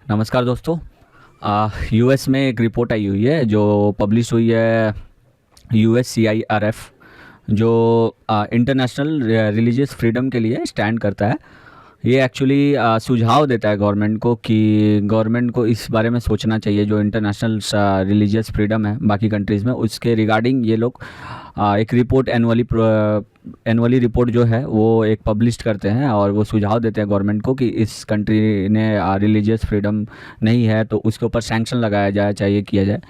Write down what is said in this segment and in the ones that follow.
नमस्कार दोस्तों। यूएस में एक रिपोर्ट आई हुई है जो पब्लिश हुई है USCIRF, जो इंटरनेशनल रिलीजियस फ्रीडम के लिए स्टैंड करता है। ये एक्चुअली सुझाव देता है गवर्नमेंट को कि गवर्नमेंट को इस बारे में सोचना चाहिए, जो इंटरनेशनल रिलीजियस फ्रीडम है बाकी कंट्रीज़ में, उसके रिगार्डिंग ये लोग एक रिपोर्ट एनुअली रिपोर्ट जो है वो एक पब्लिश करते हैं और वो सुझाव देते हैं गवर्नमेंट को कि इस कंट्री ने रिलीजियस फ्रीडम नहीं है तो उसके ऊपर सैंक्शन लगाया जाए, चाहिए किया जाए।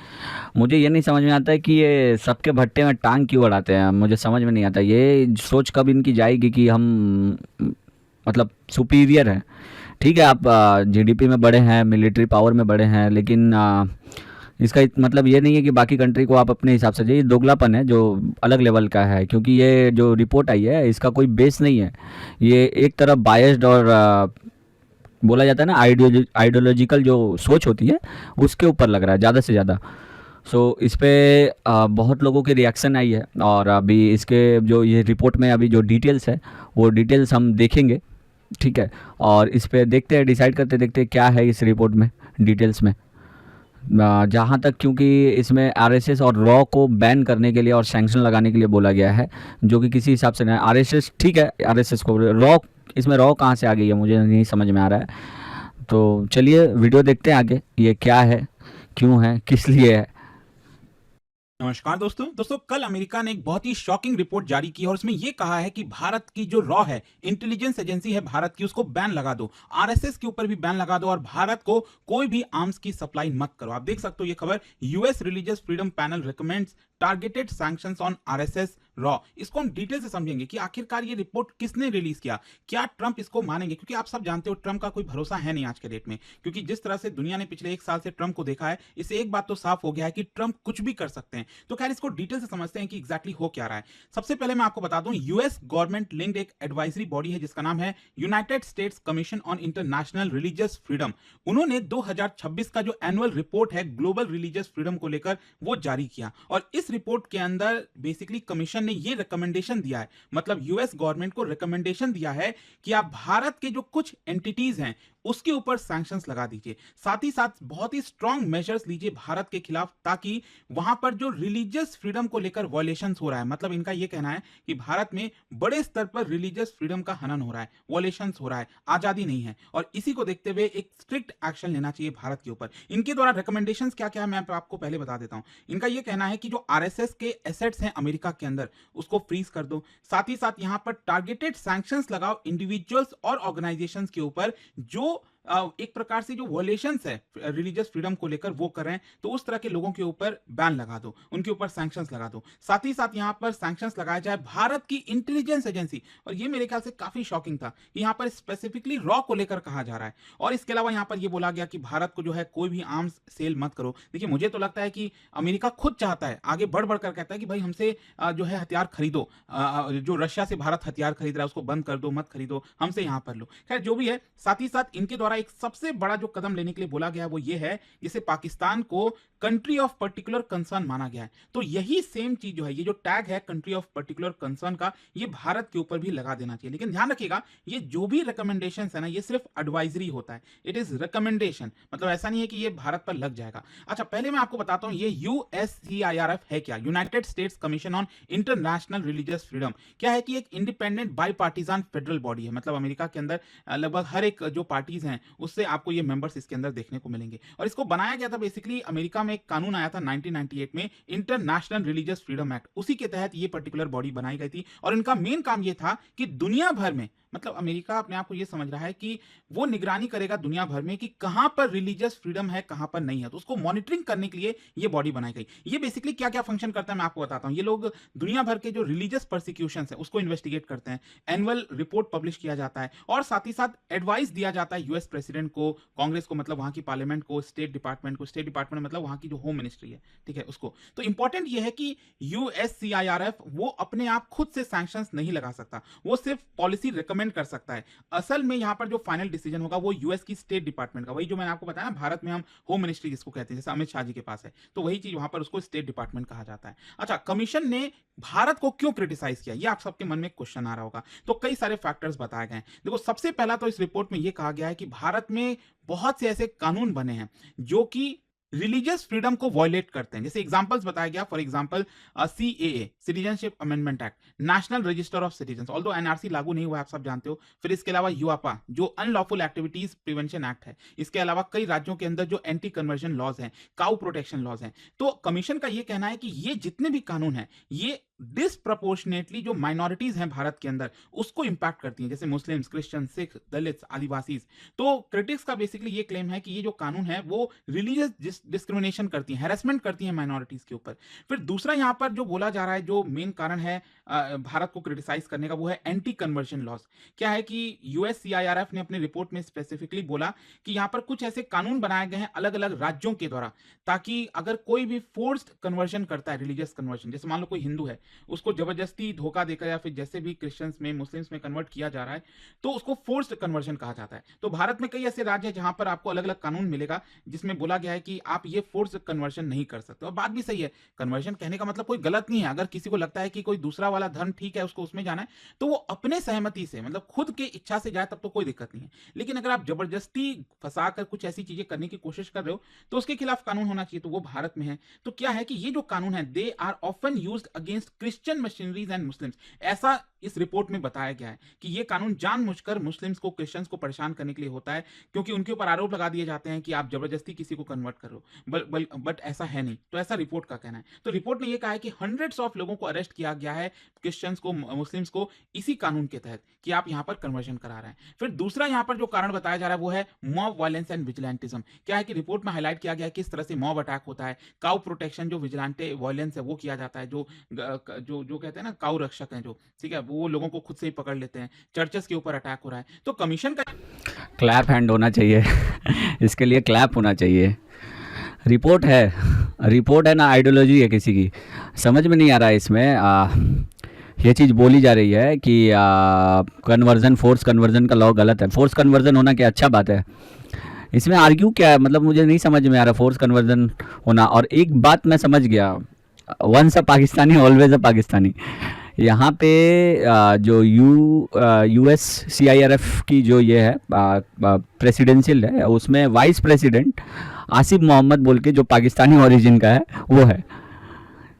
मुझे ये नहीं समझ में आता है कि ये सबके भट्टे में टांग क्यों अड़ाते हैं। मुझे समझ में नहीं आता ये सोच कब इनकी जाएगी कि हम मतलब सुपीरियर हैं। ठीक है, आप जीडीपी में बड़े हैं, मिलिट्री पावर में बड़े हैं, लेकिन इसका मतलब ये नहीं है कि बाकी कंट्री को आप अपने हिसाब से, ये दोगलापन है जो अलग लेवल का है। क्योंकि ये जो रिपोर्ट आई है इसका कोई बेस नहीं है। ये एक तरफ बायस्ड और बोला जाता है ना, आइडियोलॉजिकल जो सोच होती है उसके ऊपर लग रहा है ज़्यादा से ज़्यादा। इस पे बहुत लोगों की रिएक्शन आई है और अभी इसके जो ये रिपोर्ट में अभी जो डिटेल्स है वो डिटेल्स हम देखेंगे। ठीक है, और इस पे देखते हैं, डिसाइड करते देखते हैं क्या है इस रिपोर्ट में डिटेल्स में। जहाँ तक, क्योंकि इसमें आरएसएस और रॉ को बैन करने के लिए और सैंक्शन लगाने के लिए बोला गया है, जो कि किसी हिसाब से नहीं। आरएसएस ठीक है, आरएसएस को रॉ, इसमें रॉ कहाँ से आ गई है मुझे नहीं समझ में आ रहा है। तो चलिए वीडियो देखते हैं आगे, ये क्या है, क्यों है, किस लिए है। नमस्कार दोस्तों कल अमेरिका ने एक बहुत ही शॉकिंग रिपोर्ट जारी की है और उसमें यह कहा है कि भारत की जो रॉ है, इंटेलिजेंस एजेंसी है भारत की, उसको बैन लगा दो, आरएसएस के ऊपर भी बैन लगा दो और भारत को कोई भी आर्म्स की सप्लाई मत करो। आप देख सकते हो ये खबर, US religious freedom panel recommends targeted sanctions on RSS raw. इसको हम डिटेल से समझेंगे कि आखिरकार ये रिपोर्ट किसने रिलीज किया, क्या ट्रंप इसको मानेंगे, क्योंकि आप सब जानते हो ट्रंप का कोई भरोसा है नहीं आज के डेट में। क्योंकि जिस तरह से दुनिया ने पिछले एक साल से ट्रंप को देखा है, इससे एक बात तो साफ हो गया है कि ट्रंप कुछ भी कर सकते हैं। तो खैर इसको डिटेल से समझते हैं कि एग्जैक्टली हो क्या रहा है। सबसे पहले मैं आपको बता दूं, यूएस गवर्नमेंट लिंक्ड एक एडवाइजरी बॉडी है जिसका नाम है United states commission on international religious freedom. उन्होंने 2026 का जो एनुअल रिपोर्ट है ग्लोबल रिलीजियस फ्रीडम को लेकर वो जारी किया और इस रिपोर्ट के अंदर बेसिकली कमीशन ने ये रिकमेंडेशन दिया है, मतलब यूएस गवर्नमेंट को रिकमेंडेशन दिया है कि आप भारत के जो कुछ एंटिटीज हैं उसके ऊपर सैंक्शंस लगा दीजिए, साथ ही साथ बहुत ही स्ट्रांग मेजर्स लीजिए भारत के खिलाफ, ताकि वहां पर जो रिलीजियस फ्रीडम को लेकर वॉयलेशंस हो रहा है, मतलब इनका यह कहना है कि भारत में बड़े स्तर पर रिलीजियस फ्रीडम का हनन हो रहा है, वॉयलेशंस हो रहा है, आजादी नहीं है, और इसी को देखते हुए एक स्ट्रिक्ट एक्शन लेना चाहिए भारत के ऊपर। इनके द्वारा रिकमेंडेशंस क्या क्या है मैं आपको पहले बता देता हूं। इनका यह कहना है कि जो आरएसएस के एसेट्स हैं अमेरिका के अंदर उसको फ्रीज कर दो, साथ ही साथ यहां पर टारगेटेड सैंक्शंस लगाओ इंडिविजुअल्स और ऑर्गेनाइजेशंस के ऊपर जो एक प्रकार से जो वॉयलेशंस है रिलीजियस फ्रीडम को लेकर वो कर रहे हैं, तो उस तरह के लोगों के ऊपर बैन लगा दो, उनके ऊपर सैंक्शंस लगा दो। साथ ही साथ यहां पर सैंक्शंस लगाया जाए भारत की इंटेलिजेंस एजेंसी, और ये मेरे ख्याल से काफी शॉकिंग था कि यहां पर स्पेसिफिकली रॉ को लेकर कहा जा रहा है। और इसके अलावा यहां पर ये बोला गया कि भारत को जो है कोई भी आर्म्स सेल मत करो। देखिए मुझे तो लगता है कि अमेरिका खुद चाहता है, आगे बढ़ बढ़कर कहता है कि भाई हमसे जो है हथियार खरीदो, जो रशिया से भारत हथियार खरीद रहा है उसको बंद कर दो, मत खरीदो, हमसे यहां पर लो। खैर जो भी है, साथ ही साथ इनके द्वारा एक सबसे बड़ा जो कदम लेने के लिए बोला गया वो ये है, जिसे पाकिस्तान को कंट्री ऑफ पर्टिकुलर कंसर्न माना गया है। तो यही सेम चीज जो है, ये जो टैग है कंट्री ऑफ पर्टिकुलर कंसर्न का, ये भारत के ऊपर भी लगा देना चाहिए। लेकिन ध्यान रखिएगा, ये जो भी रिकमेंडेशन है ना, ये सिर्फ एडवाइजरी होता है, इट इज रिकमेंडेशन, मतलब ऐसा नहीं है कि ये भारत पर लग जाएगा। अच्छा, पहले मैं आपको बताता हूं ये यूएससीआईआरएफ है क्या, United states commission on international religious freedom. क्या है कि एक independent by partisan federal body है, मतलब अमेरिका के अंदर लगभग हर एक जो पार्टीज हैं उससे आपको ये मेंबर्स इसके अंदर देखने को मिलेंगे। और इसको बनाया गया था बेसिकली, अमेरिका में एक कानून आया था 1998 में, इंटरनेशनल रिलीजियस फ्रीडम एक्ट, उसी के तहत ये पर्टिकुलर बॉडी बनाई गई थी। और इनका मेन काम ये था कि दुनिया भर में, मतलब अमेरिका अपने आप को ये समझ रहा है कि वो निगरानी करेगा दुनिया भर में कि कहां पर रिलीजियस फ्रीडम है कहां पर नहीं है, तो उसको मॉनिटरिंग करने के लिए ये बॉडी बनाई गई। ये बेसिकली क्या क्या फंक्शन करता है मैं आपको बताता हूं। ये लोग दुनिया भर के जो रिलीजियस परसिक्यूशन है उसको इन्वेस्टिगेट करते हैं, एनुअल रिपोर्ट पब्लिश किया जाता है, और साथ ही साथ एडवाइस दिया जाता है यूएस प्रेसिडेंट को, कांग्रेस को, मतलब वहां की पार्लियामेंट को, स्टेट डिपार्टमेंट को, स्टेट डिपार्टमेंट मतलब वहां की जो होम मिनिस्ट्री है, ठीक है, उसको। तो इंपॉर्टेंट ये है कि यूएससीआईआरएफ वो अपने आप खुद से सैंक्शंस नहीं लगा सकता, वो सिर्फ पॉलिसी रिकमेंड कर सकता है। असल में यहां पर जो फाइनल डिसीजन होगा वो यूएस की स्टेट डिपार्टमेंट का, वही जो मैंने आपको बताया ना, भारत में हम होम मिनिस्ट्री जिसको कहते हैं, जैसे अमित शाह जी के पास है, तो वही चीज वहां पर उसको स्टेट डिपार्टमेंट कहा जाता है। अच्छा, कमीशन ने भारत को क्यों क्रिटिसाइज किया, ये आप सबके मन में क्वेश्चन आ रहा होगा। तो कई सारे फैक्टर्स बताए गए हैं। देखो, सबसे पहला तो इस रिपोर्ट में ये कहा गया है कि भारत में बहुत से ऐसे कानून बने हैं जो कि रिलीजियस फ्रीडम को वॉयलेट करते हैं। जैसे एग्जांपल्स बताया गया, for example CAA, citizenship amendment act, national register of citizen, although NRC लागू नहीं हुआ है, आप सब जानते हो। फिर इसके अलावा यूआपा, जो अनलॉफुल एक्टिविटीज प्रिवेंशन एक्ट है। इसके अलावा कई राज्यों के अंदर जो एंटी कन्वर्जन लॉज हैं, काउ प्रोटेक्शन लॉज हैं। तो कमीशन का ये कहना है कि ये जितने भी कानून हैं, ये डिसप्रपोर्शनेटली जो माइनॉरिटीज हैं भारत के अंदर, उसको इंपैक्ट करती हैं, जैसे मुस्लिम्स, क्रिश्चियन, सिख, दलित, आदिवासी। तो क्रिटिक्स का बेसिकली ये क्लेम है कि ये जो कानून है वो रिलीजियस डिस्क्रिमिनेशन करती है, हैरेसमेंट करती है माइनॉरिटीज के ऊपर। फिर दूसरा यहाँ पर जो बोला जा रहा है, जो मेन कारण है भारत को क्रिटिसाइज करने का, वो है एंटी कन्वर्जन लॉज। क्या है कि यूएससीआईआरएफ ने अपनी रिपोर्ट में स्पेसिफिकली बोला कि यहाँ पर कुछ ऐसे कानून बनाए गए हैं अलग अलग राज्यों के द्वारा, ताकि अगर कोई भी फोर्स्ड कन्वर्जन करता है, रिलीजियस कन्वर्जन, जैसे मान लो कोई हिंदू है, उसको जबरदस्ती धोखा देकर या फिर जैसे भी क्रिश्चियंस में, मुस्लिम्स में कन्वर्ट किया जा रहा है, तो उसको फोर्स्ड कन्वर्जन कहा जाता है। तो भारत में कई ऐसे राज्य हैं जहां पर आपको अलग अलग कानून मिलेगा जिसमें बोला गया है कि आप ये फोर्स्ड कन्वर्जन नहीं कर सकते। और बात भी सही है, कन्वर्जन कहने का मतलब कोई गलत नहीं है। अगर किसी को लगता है कि कोई दूसरा वाला धर्म ठीक है, उसको उसमें जाना है, तो वो अपने सहमति से, मतलब खुद के इच्छा से जाए, तब तो कोई दिक्कत नहीं है। लेकिन अगर आप जबरदस्ती फंसा कर कुछ ऐसी चीजें करने की कोशिश कर रहे हो, तो उसके खिलाफ कानून होना चाहिए। तो वो भारत में है। तो क्या है कि ये जो कानून है, they are often used against Christian missionaries and Muslims. ऐसा इस रिपोर्ट में बताया गया है कि ये कानून जानबूझकर मुस्लिम्स को, क्रिश्चियंस को परेशान करने के लिए होता है, क्योंकि उनके ऊपर आरोप लगा दिए जाते हैं कि आप जबरदस्ती किसी को कन्वर्ट करो। बट ऐसा है नहीं। तो ऐसा रिपोर्ट का कहना है। तो रिपोर्ट ने यह कहा है कि हंड्रेड्स ऑफ लोगों को अरेस्ट किया गया है, क्रिश्चियंस को, मुस्लिम्स को, इसी कानून के तहत, कि आप यहां पर कन्वर्जन करा रहे हैं। फिर दूसरा यहां पर जो कारण बताया जा रहा है वो है मॉब वायलेंस एंड विजिलेंटिज्म। क्या है कि रिपोर्ट में हाईलाइट किया गया है किस तरह से मॉब अटैक होता है, काउ प्रोटेक्शन, जो विजिलेंटे वायलेंस है वो किया जाता है, जो जो जो कहते हैं ना, काउ रक्षक हैं जो, ठीक है, वो लोगों को खुद से ही पकड़ लेते हैं। चर्चेस के ऊपर अटैक हो रहा है। तो कमीशन का क्लैप हैंड होना चाहिए इसके लिए क्लैप होना चाहिए। रिपोर्ट है ना, आइडियोलॉजी है किसी की, समझ में नहीं आ रहा है इसमें। ये चीज़ बोली जा रही है कि कन्वर्जन, फोर्स कन्वर्जन का लॉ गलत है। फोर्स कन्वर्जन होना क्या अच्छा बात है, इसमें आर्ग्यू क्या है? मतलब मुझे नहीं समझ में आ रहा फोर्स कन्वर्जन होना। और एक बात मैं समझ गया, once a Pakistani always a Pakistani. यहाँ पे जो USCIRF की जो ये है प्रेसिडेंशियल है, उसमें वाइस प्रेसिडेंट आसिफ मोहम्मद बोल के, जो पाकिस्तानी ओरिजिन का है, वो है।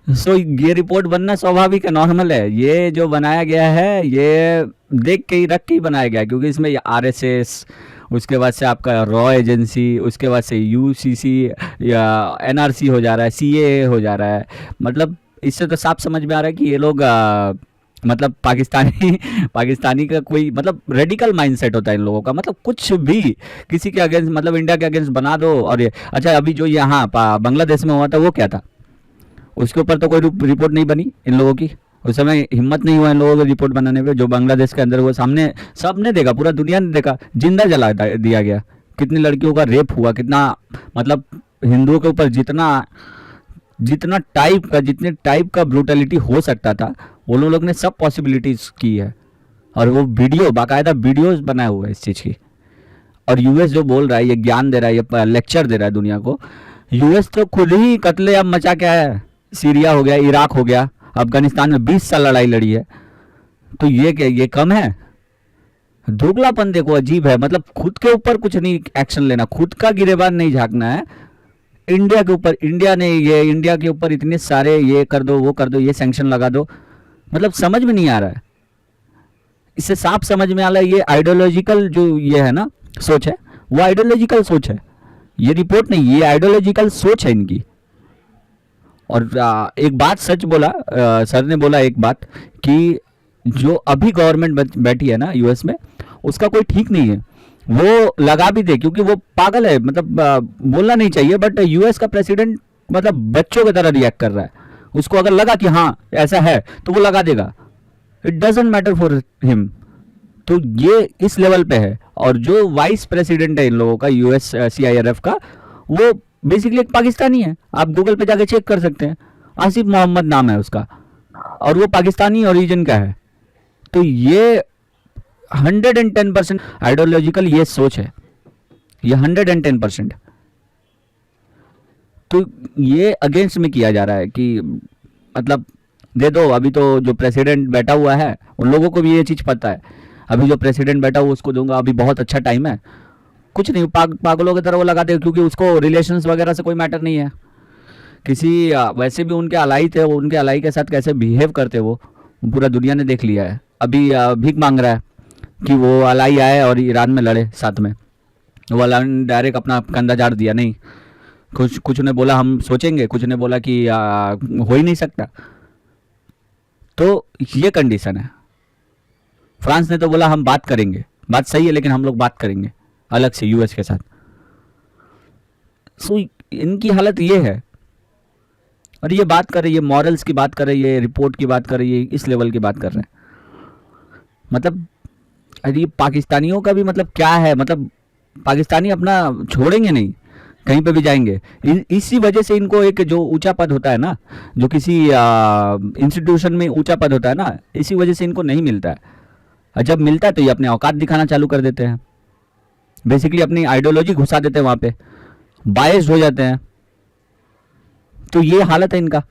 सो ये रिपोर्ट बनना स्वाभाविक है, नॉर्मल है। ये जो बनाया गया है, ये देख के ही रख के ही बनाया गया है, क्योंकि इसमें RSS, उसके बाद से आपका रॉ एजेंसी, उसके बाद से UCC या NRC हो जा रहा है, CAA हो जा रहा है। मतलब इससे तो साफ समझ में आ रहा है कि ये लोग मतलब पाकिस्तानी का कोई मतलब रेडिकल माइंडसेट होता है इन लोगों का। मतलब कुछ भी किसी के अगेंस्ट, मतलब इंडिया के अगेंस्ट बना दो। और ये अच्छा, अभी जो यहाँ बांग्लादेश में हुआ था, वो क्या था? उसके ऊपर तो कोई रिपोर्ट नहीं बनी इन लोगों की। उस समय हिम्मत नहीं हुआ इन लोगों को रिपोर्ट बनाने पे। जो बांग्लादेश के अंदर हुआ, सामने सबने देखा, पूरा दुनिया ने देखा, जिंदा जला दिया गया। कितनी लड़कियों का रेप हुआ, कितना, मतलब हिंदुओं के ऊपर जितना जितने टाइप का ब्रूटलिटी हो सकता था, वो लोग ने सब पॉसिबिलिटीज की है। और वो वीडियो, बाकायदा वीडियोस बनाए हुए हैं इस चीज़ की। और यूएस जो बोल रहा है, ये ज्ञान दे रहा है, ये लेक्चर दे रहा है दुनिया को। यूएस तो खुद ही कत्लेआम मचा के आया है। सीरिया हो गया, इराक हो गया, अफगानिस्तान में 20 साल लड़ाई लड़ी है। तो ये क्या, ये कम है? दोगलापन देखो, अजीब है। मतलब खुद के ऊपर कुछ नहीं एक्शन लेना, खुद का गिरेबान नहीं झांकना है। इंडिया के ऊपर, इंडिया के ऊपर इतने सारे ये कर दो, वो कर दो, ये सैंक्शन लगा दो। मतलब समझ में नहीं आ रहा है। इससे साफ समझ में आ रहा है ये आइडियोलॉजिकल जो ये है ना सोच है, वो आइडियोलॉजिकल सोच है। ये रिपोर्ट नहीं, ये आइडियोलॉजिकल सोच है इनकी। और एक बात सच बोला, सर ने बोला एक बात कि जो अभी गवर्नमेंट बैठी है ना यूएस में, उसका कोई ठीक नहीं है। वो लगा भी दे, क्योंकि वो पागल है। मतलब बोलना नहीं चाहिए, बट यूएस का प्रेसिडेंट मतलब बच्चों की तरह रिएक्ट कर रहा है। उसको अगर लगा कि हाँ ऐसा है, तो वो लगा देगा। It doesn't matter for him. तो ये इस लेवल पे है। और जो वाइस प्रेसिडेंट है इन लोगों का, USCIRF का, वो बेसिकली एक पाकिस्तानी है। आप गूगल पे जाके चेक कर सकते हैं, आसिफ मोहम्मद नाम है उसका, और वो पाकिस्तानी ओरिजिन का है। तो ये 110% आइडियोलॉजिकल ये सोच है, ये 110%। तो ये अगेंस्ट में किया जा रहा है कि मतलब दे दो। अभी तो जो प्रेसिडेंट बैठा हुआ है उन लोगों को भी ये चीज़ पता है, अभी जो प्रेसिडेंट बैठा हुआ उसको दूंगा, अभी बहुत अच्छा टाइम है। कुछ नहीं, पागलों की तरह वो लगाते हैं, क्योंकि उसको रिलेशंस वगैरह से कोई मैटर नहीं है। किसी वैसे भी उनके अलाई थे, वो उनके अलाई के साथ कैसे बिहेव करते वो पूरा दुनिया ने देख लिया है। अभी भीख मांग रहा है कि वो अलाई आए और ईरान में लड़े साथ में, वो अलाई ने डायरेक्ट अपना कंधा झाड़ दिया, नहीं। कुछ ने बोला हम सोचेंगे, कुछ ने बोला कि हो ही नहीं सकता। तो ये कंडीशन है। फ्रांस ने तो बोला हम बात करेंगे, बात सही है, लेकिन हम लोग बात करेंगे अलग से यूएस के साथ। सो इनकी हालत ये है, और ये बात कर रही है, मॉरल्स की बात कर रही है, रिपोर्ट की बात कर रही है, इस लेवल की बात कर रहे हैं। मतलब अरे ये पाकिस्तानियों का भी मतलब क्या है, मतलब पाकिस्तानी अपना छोड़ेंगे नहीं, कहीं पे भी जाएंगे। इसी वजह से इनको एक जो ऊंचा पद होता है ना, जो किसी इंस्टीट्यूशन में ऊंचा पद होता है ना, इसी वजह से इनको नहीं मिलता है। और जब मिलता है तो ये अपने औकात दिखाना चालू कर देते हैं, बेसिकली अपनी आइडियोलॉजी घुसा देते हैं वहाँ पे, बायस्ड हो जाते हैं। तो ये हालत है इनका।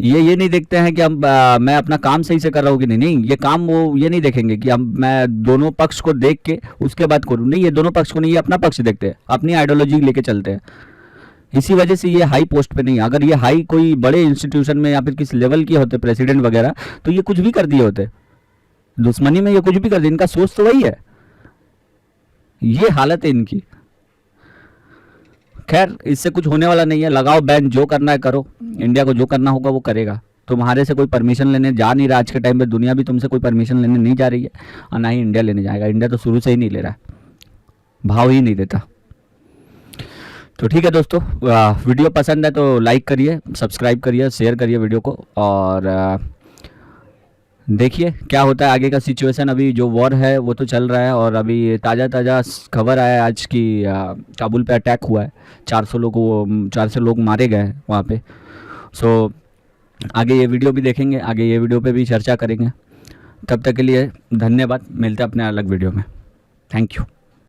ये नहीं देखते हैं कि हम मैं अपना काम सही से कर रहा हूँ कि नहीं, ये काम वो ये नहीं देखेंगे कि हम मैं दोनों पक्ष को देख के उसके बाद करूँ, नहीं, ये दोनों पक्ष को नहीं, ये अपना पक्ष देखते हैं, अपनी आइडियोलॉजी लेके चलते हैं। इसी वजह से ये हाई पोस्ट पे नहीं। अगर ये हाई कोई बड़े इंस्टीट्यूशन में या फिर किस लेवल के होते, प्रेसिडेंट वगैरह, तो ये कुछ भी कर दिए होते, दुश्मनी में ये कुछ भी कर दिए। इनका सोच तो वही है, ये हालत है इनकी। खैर इससे कुछ होने वाला नहीं है, लगाओ बैन, जो करना है करो, इंडिया को जो करना होगा वो करेगा। तुम्हारे से कोई परमिशन लेने जा नहीं रहा, आज के टाइम पे दुनिया भी तुमसे कोई परमिशन लेने नहीं जा रही है, और ना ही इंडिया लेने जाएगा। इंडिया तो शुरू से ही नहीं ले रहा है, भाव ही नहीं देता। तो ठीक है दोस्तों, वीडियो पसंद है तो लाइक करिए, सब्सक्राइब करिए, शेयर करिए वीडियो को, और देखिए क्या होता है आगे का सिचुएशन। अभी जो वॉर है वो तो चल रहा है, और अभी ताज़ा खबर आया आज की काबुल पे अटैक हुआ है, 400 लोग मारे गए हैं वहाँ पे। सो आगे ये वीडियो भी देखेंगे, आगे ये वीडियो पे भी चर्चा करेंगे। तब तक के लिए धन्यवाद, मिलते हैं अपने अलग वीडियो में। Thank you.